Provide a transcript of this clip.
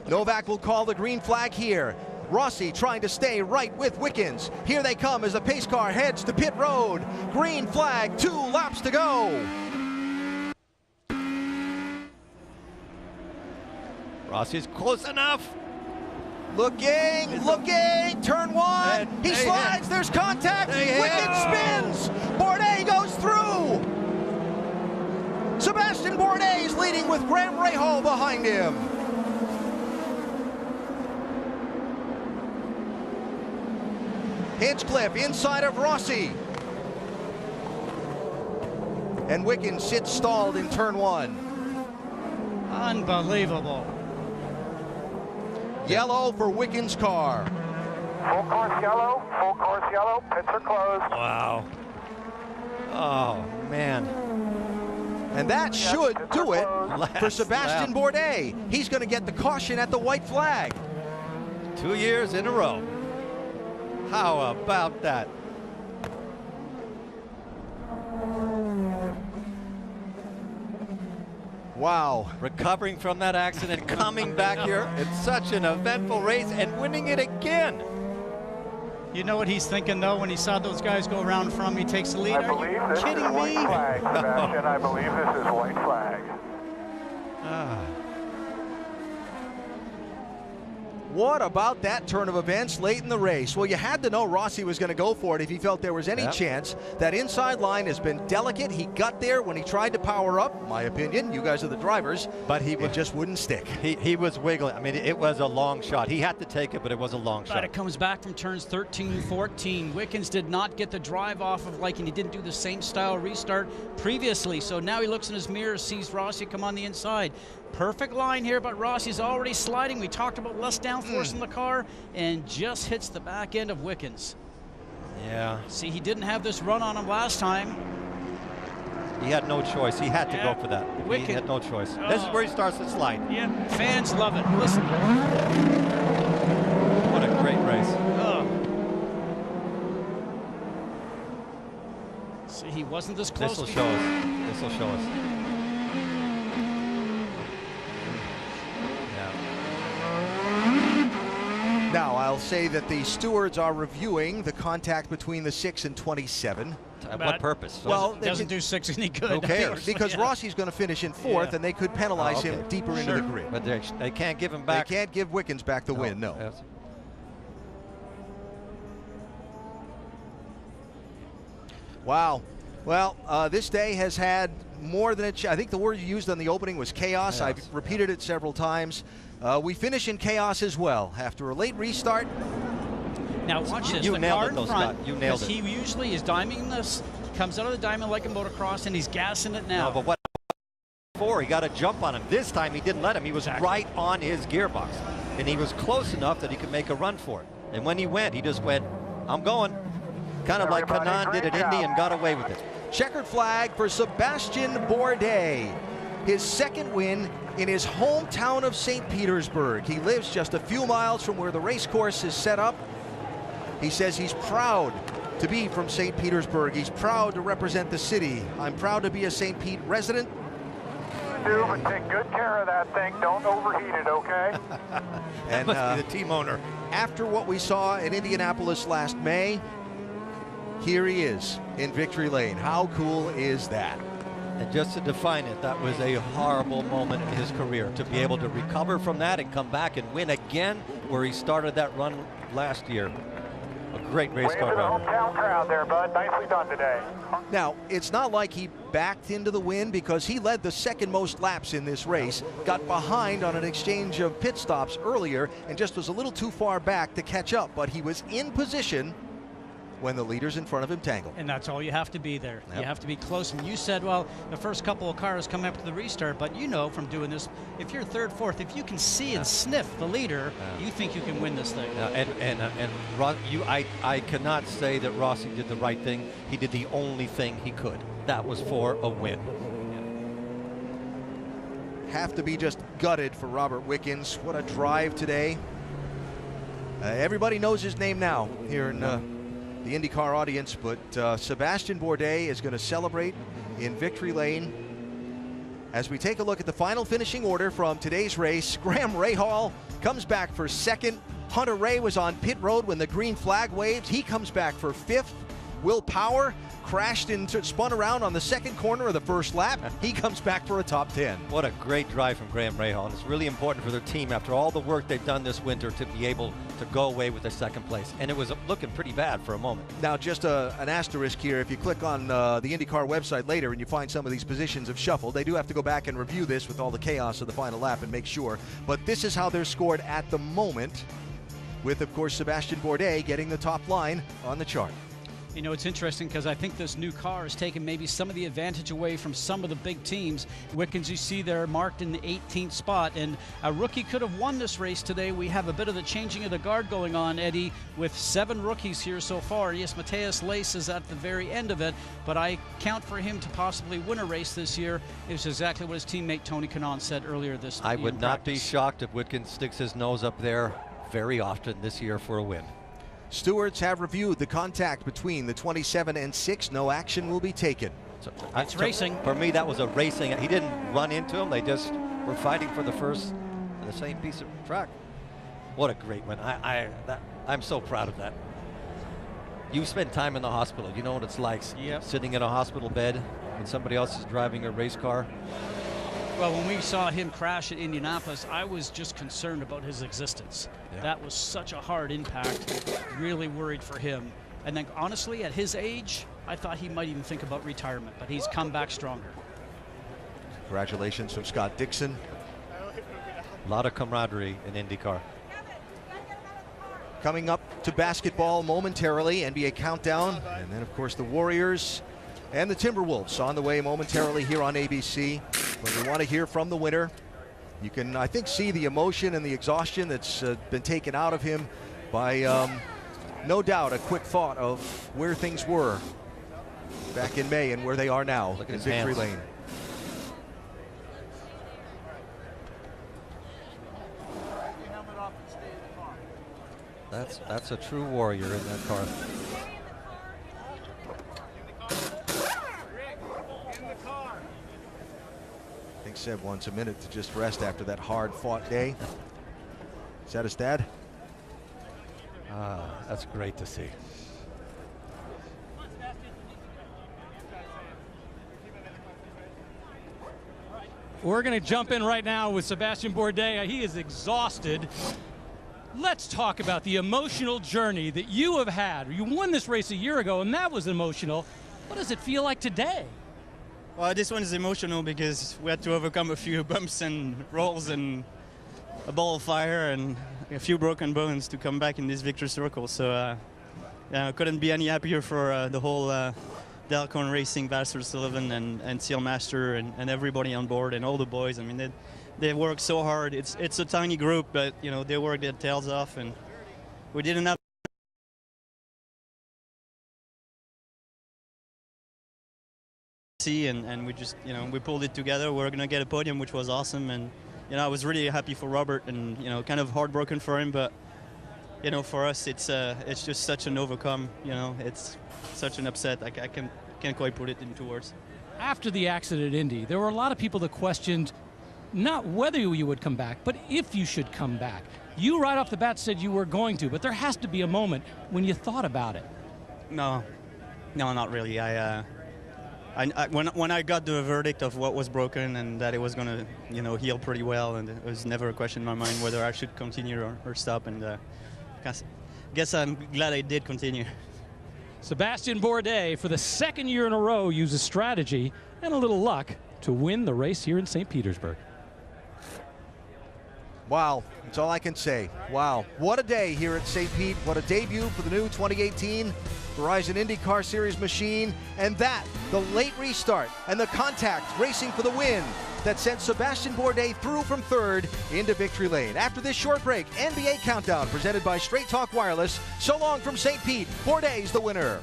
Novak will call the green flag here. Rossi trying to stay right with Wickens. Here they come as the pace car heads to pit road. Green flag, 2 laps to go. Rossi's close enough. Looking, turn 1. He slides, there's contact. Wickens spins. Bourdais goes through. Sebastian Bourdais is leading with Graham Rahal behind him. Hinchcliffe inside of Rossi. And Wickens sits stalled in turn 1. Unbelievable. Yellow for Wickens' car. Full course yellow, pits are closed. Wow. Oh, man. And that should do it for Sebastian Bourdais. He's going to get the caution at the white flag. 2 years in a row. How about that? Wow. Recovering from that accident, coming back here. It's such an eventful race and winning it again. You know what he's thinking, though, when he saw those guys go around from him? He takes the lead. I believe this is white flag, Sebastian. I believe this is white flag. What about that turn of events late in the race? Well, you had to know Rossi was going to go for it if he felt there was any chance. That inside line has been delicate. He got there when he tried to power up, my opinion. You guys are the drivers. But it just wouldn't stick. He was wiggling. I mean, it was a long shot. He had to take it, but it was a long shot. But it comes back from turns 13, 14. Wickens did not get the drive off of and he didn't do the same style restart previously. So now he looks in his mirror, sees Rossi come on the inside. Perfect line here, but Rossi's already sliding. We talked about less downforce in the car, and just hits the back end of Wickens. Yeah. See, he didn't have this run on him last time. He had no choice. He had to go for that. He had no choice. This is where he starts to slide. Yeah, fans love it. Listen. What a great race. See, he wasn't this close. This will show us. This will show us. Now, I'll say that the stewards are reviewing the contact between the 6 and 27. What purpose? Well, it doesn't do 6 any good. Who cares? Because Rossi's going to finish in 4th, and they could penalize him deeper into the grid. But they can't give him back. They can't give Wickens back the win, no. Yes. Wow. Well, this day has had more than I think the word you used on the opening was chaos. I've repeated it several times. We finish in chaos as well after a late restart. Now watch this. You nailed it, though, Scott. You nailed it. He usually is diming this, comes out of the diamond like a motocross, and he's gassing it now. No, but what before he got a jump on him. This time he didn't let him. He was right on his gearbox, and he was close enough that he could make a run for it. And when he went, he just went, "I'm going." Kind of like Kanan did at Indy and got away with it. Checkered flag for Sebastian Bourdais. His second win in his hometown of St. Petersburg. He lives just a few miles from where the race course is set up. He says he's proud to be from St. Petersburg. He's proud to represent the city. I'm proud to be a St. Pete resident. Do, but take good care of that thing. Don't overheat it, okay? And must be the team owner. After what we saw in Indianapolis last May, here he is in victory lane. How cool is that? And just to define it, that was a horrible moment in his career. To be able to recover from that and come back and win again where he started that run last year. A great race car driver. Hometown crowd there, bud. Nicely done today. Now, it's not like he backed into the win because he led the second most laps in this race, got behind on an exchange of pit stops earlier, and just was a little too far back to catch up. But he was in position when the leaders in front of him tangled. And that's all you have to be there. Yep. You have to be close. And you said, well, the first couple of cars come after the restart, but you know from doing this, if you're third, fourth, if you can see and sniff the leader, you think you can win this thing. I cannot say that Rossi did the right thing. He did the only thing he could. That was for a win. Have to be just gutted for Robert Wickens. What a drive today. Everybody knows his name now here in the IndyCar audience, but Sebastian Bourdais is going to celebrate in victory lane As we take a look at the final finishing order from today's race, Graham Rahal comes back for second. Hunter Ray was on pit road when the green flag waved. He comes back for fifth. Will Power crashed into, spun around on the second corner of the first lap. He comes back for a top 10. What a great drive from Graham Rahal. And it's really important for their team after all the work they've done this winter to be able to go away with a second place. And it was looking pretty bad for a moment. Now, just an asterisk here. If you click on the IndyCar website later and you find some of these positions have shuffled, they do have to go back and review this with all the chaos of the final lap and make sure. But this is how they're scored at the moment, with, of course, Sebastian Bourdais getting the top line on the chart. You know, it's interesting because I think this new car has taken maybe some of the advantage away from some of the big teams. Wickens, you see there, marked in the 18th spot, and a rookie could have won this race today. We have a bit of the changing of the guard going on, Eddie, with 7 rookies here so far. Yes, Matthias Lace is at the very end of it, but I count for him to possibly win a race this year. It was exactly what his teammate Tony Kanaan said earlier this I would not be shocked if Wickens sticks his nose up there very often this year for a win. Stewards have reviewed the contact between the 27 and 6. No action will be taken. So it's racing. For me, that was a racing. He didn't run into him. They just were fighting for the same piece of track. What a great win. I'm so proud of that. You spend time in the hospital. You know what it's like. Yep. Sitting in a hospital bed when somebody else is driving a race car. Well, when we saw him crash at Indianapolis, I was just concerned about his existence. Yeah. That was such a hard impact. Really worried for him. And then, honestly, at his age, I thought he might even think about retirement, but he's come back stronger. Congratulations from Scott Dixon. A lot of camaraderie in IndyCar. Coming up to basketball momentarily, NBA countdown, and then, of course, the Warriors and the Timberwolves on the way momentarily here on ABC. But we want to hear from the winner. You can, I think, see the emotion and the exhaustion that's been taken out of him by, no doubt, a quick thought of where things were back in May and where they are now in victory lane. That's a true warrior in that car. I think Seb wants a minute to just rest after that hard-fought day. Is that his dad? That's great to see. We're going to jump in right now with Sebastian Bourdais. He is exhausted. Let's talk about the emotional journey that you have had. You won this race a year ago, and that was emotional. What does it feel like today? Well, this one is emotional because we had to overcome a few bumps and rolls and a ball of fire and a few broken bones to come back in this victory circle. So yeah, I couldn't be any happier for the whole Delcon Racing, Vassar Sullivan and Sealmaster and everybody on board and all the boys. I mean, they worked so hard. It's a tiny group, but you know they worked their tails off, and we didn't have and we just, you know, we pulled it together. We're gonna get a podium, which was awesome, and you know I was really happy for Robert, and you know kind of heartbroken for him, but you know for us it's just such an overcome. You know, it's such an upset. I can't quite put it into words. After the accident at Indy, there were a lot of people that questioned not whether you would come back, but if you should come back. You right off the bat said you were going to, but there has to be a moment when you thought about it. No, not really. When I got the verdict of what was broken and that it was going to, you know, heal pretty well, and it was never a question in my mind whether I should continue or stop. And guess I'm glad I did continue. Sebastian Bourdais, for the second year in a row, uses strategy and a little luck to win the race here in St. Petersburg. Wow, that's all I can say. Wow, what a day here at St. Pete. What a debut for the new 2018 Verizon IndyCar Series machine. And that, the late restart and the contact racing for the win that sent Sebastian Bourdais through from third into victory lane. After this short break, NBA Countdown presented by Straight Talk Wireless. So long from St. Pete. Bourdais the winner.